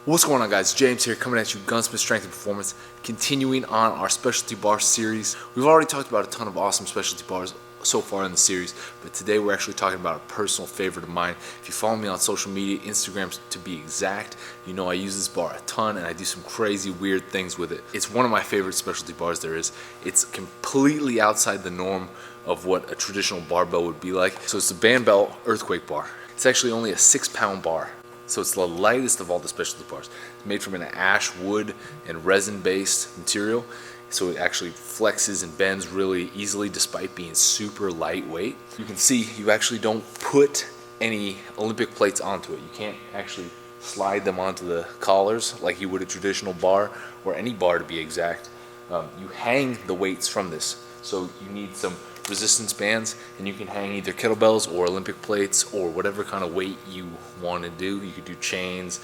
What's going on, guys? James here, coming at you, Gunsmith Strength and Performance, continuing on our specialty bar series. We've already talked about a ton of awesome specialty bars so far in the series, but today we're actually talking about a personal favorite of mine. If you follow me on social media, Instagram to be exact, you know I use this bar a ton and I do some crazy weird things with it. It's one of my favorite specialty bars there is. It's completely outside the norm of what a traditional barbell would be like. So it's the Bandbell Earthquake Bar. It's actually only a 6-pound bar. So it's the lightest of all the specialty bars. It's made from an ash, wood, and resin-based material. So it actually flexes and bends really easily despite being super lightweight. You can see you actually don't put any Olympic plates onto it. You can't actually slide them onto the collars like you would a traditional bar, or any bar to be exact. You hang the weights from this. So you need some resistance bands, and you can hang either kettlebells or Olympic plates or whatever kind of weight you want to do. You could do chains,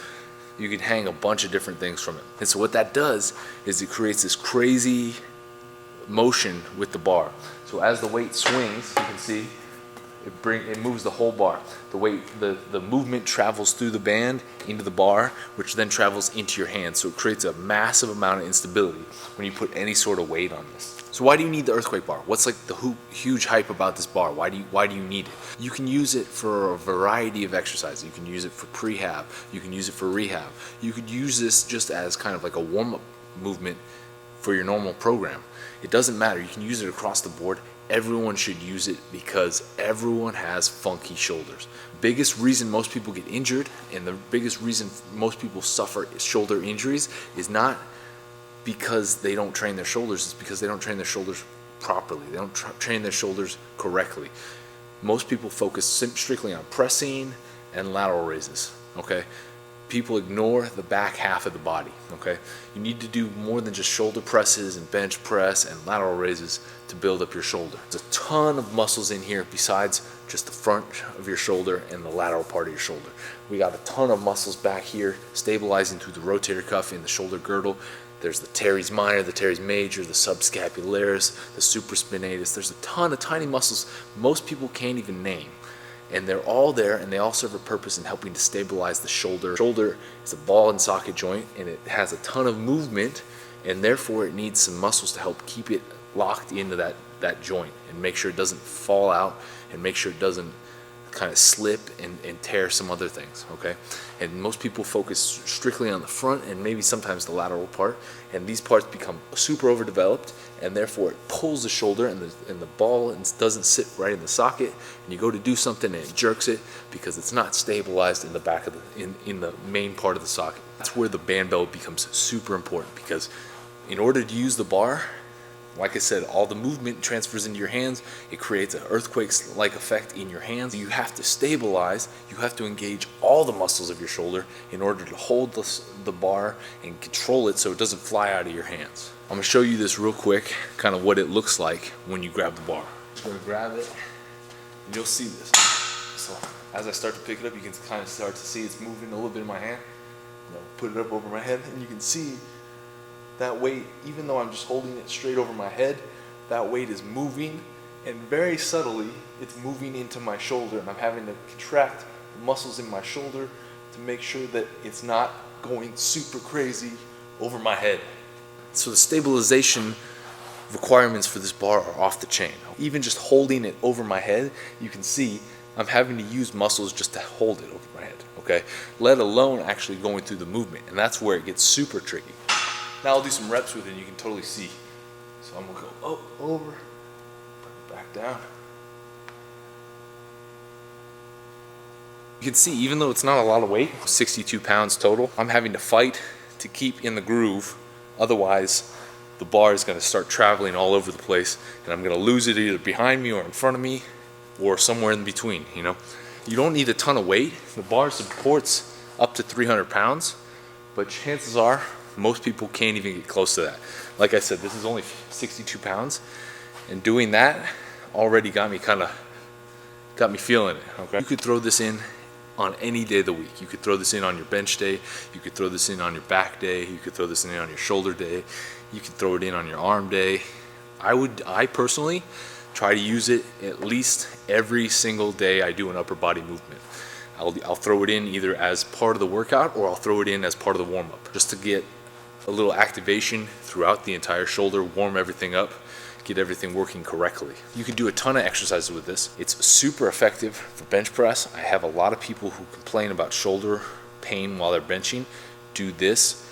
you could hang a bunch of different things from it. And so what that does is it creates this crazy motion with the bar. So as the weight swings, you can see it moves the whole bar. The movement travels through the band into the bar, which then travels into your hand. So it creates a massive amount of instability when you put any sort of weight on this. So why do you need the earthquake bar? What's like the huge hype about this bar? Why do you need it? You can use it for a variety of exercises. You can use it for prehab. You can use it for rehab. You could use this just as kind of like a warm-up movement for your normal program. It doesn't matter. You can use it across the board. Everyone should use it because everyone has funky shoulders. Biggest reason most people get injured and the biggest reason most people suffer shoulder injuries is not because they don't train their shoulders, it's because they don't train their shoulders properly. They don't train their shoulders correctly. Most people focus strictly on pressing and lateral raises, okay? People ignore the back half of the body, okay? You need to do more than just shoulder presses and bench press and lateral raises to build up your shoulder. There's a ton of muscles in here besides just the front of your shoulder and the lateral part of your shoulder. We got a ton of muscles back here stabilizing through the rotator cuff in the shoulder girdle. There's the teres minor, the teres major, the subscapularis, the supraspinatus. There's a ton of tiny muscles most people can't even name. And they're all there, and they all serve a purpose in helping to stabilize the shoulder. Shoulder is a ball and socket joint, and it has a ton of movement, and therefore it needs some muscles to help keep it locked into that joint and make sure it doesn't fall out and make sure it doesn't kind of slip and tear some other things, okay? And most people focus strictly on the front and maybe sometimes the lateral part, and these parts become super overdeveloped, and therefore it pulls the shoulder and the ball doesn't sit right in the socket, and you go to do something and it jerks it because it's not stabilized in the back of in the main part of the socket. That's where the bandbell becomes super important, because in order to use the bar, like I said, all the movement transfers into your hands. It creates an earthquake-like effect in your hands. You have to stabilize. You have to engage all the muscles of your shoulder in order to hold the bar and control it so it doesn't fly out of your hands. I'm going to show you this real quick, kind of what it looks like when you grab the bar. I'm just going to grab it, and you'll see this. So as I start to pick it up, you can kind of start to see it's moving a little bit in my hand. Put it up over my head, and you can see that weight, even though I'm just holding it straight over my head, that weight is moving, and very subtly it's moving into my shoulder, and I'm having to contract the muscles in my shoulder to make sure that it's not going super crazy over my head. So the stabilization requirements for this bar are off the chain. Even just holding it over my head, you can see I'm having to use muscles just to hold it over my head, okay? Let alone actually going through the movement, and that's where it gets super tricky. Now I'll do some reps with it and you can totally see. So I'm gonna go up, over, put it back down. You can see, even though it's not a lot of weight, 62 pounds total, I'm having to fight to keep in the groove. Otherwise, the bar is gonna start traveling all over the place and I'm gonna lose it either behind me or in front of me or somewhere in between, you know? You don't need a ton of weight. The bar supports up to 300 pounds, but chances are, most people can't even get close to that. Like I said, this is only 62 pounds, and doing that already got me feeling it, okay? You could throw this in on any day of the week. You could throw this in on your bench day, you could throw this in on your back day, you could throw this in on your shoulder day, you could throw it in on your arm day. I personally try to use it at least every single day I do an upper body movement. I'll throw it in either as part of the workout or I'll throw it in as part of the warm-up, just to get a little activation throughout the entire shoulder, warm everything up, get everything working correctly. You can do a ton of exercises with this. It's super effective for bench press. I have a lot of people who complain about shoulder pain while they're benching. Do this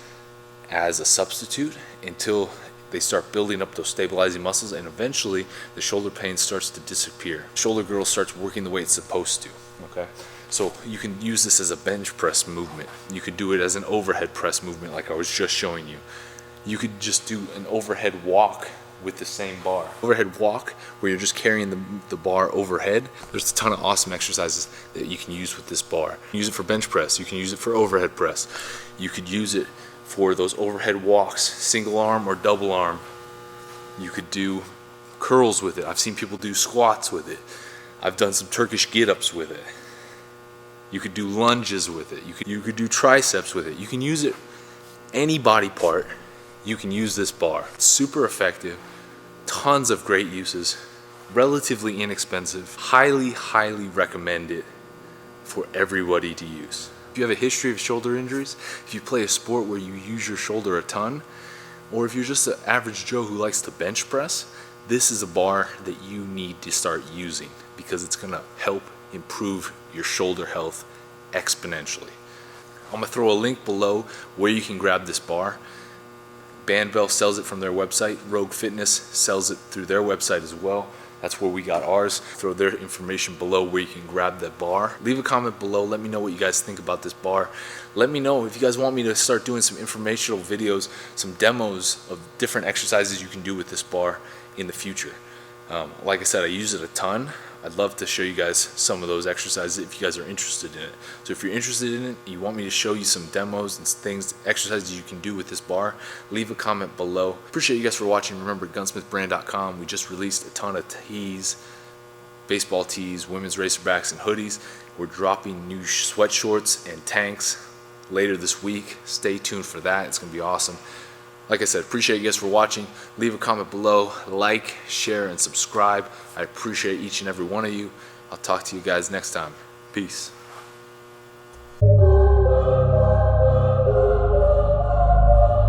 as a substitute until they start building up those stabilizing muscles, and eventually the shoulder pain starts to disappear. Shoulder girdle starts working the way it's supposed to, okay? So you can use this as a bench press movement. You could do it as an overhead press movement like I was just showing you. You could just do an overhead walk with the same bar. Overhead walk where you're just carrying the bar overhead. There's a ton of awesome exercises that you can use with this bar. You can use it for bench press. You can use it for overhead press. You could use it for those overhead walks, single arm or double arm. You could do curls with it. I've seen people do squats with it. I've done some Turkish get-ups with it. You could do lunges with it. You could do triceps with it. You can use it any body part. You can use this bar. It's super effective. Tons of great uses. Relatively inexpensive. Highly, highly recommend it for everybody to use. If you have a history of shoulder injuries, if you play a sport where you use your shoulder a ton, or if you're just an average Joe who likes to bench press, this is a bar that you need to start using because it's gonna help improve your shoulder health exponentially. I'm gonna throw a link below where you can grab this bar. Bandbell sells it from their website. Rogue Fitness sells it through their website as well. That's where we got ours. Throw their information below where you can grab that bar. Leave a comment below. Let me know what you guys think about this bar. Let me know if you guys want me to start doing some informational videos, some demos of different exercises you can do with this bar in the future. Like I said, I use it a ton. I'd love to show you guys some of those exercises if you guys are interested in it. So if you're interested in it, you want me to show you some demos and things, exercises you can do with this bar, leave a comment below. Appreciate you guys for watching. Remember, gunsmithbrand.com. We just released a ton of tees, baseball tees, women's racerbacks, and hoodies. We're dropping new sweat shorts and tanks later this week. Stay tuned for that. It's going to be awesome. Like I said, appreciate you guys for watching. Leave a comment below, like, share, and subscribe. I appreciate each and every one of you. I'll talk to you guys next time. Peace.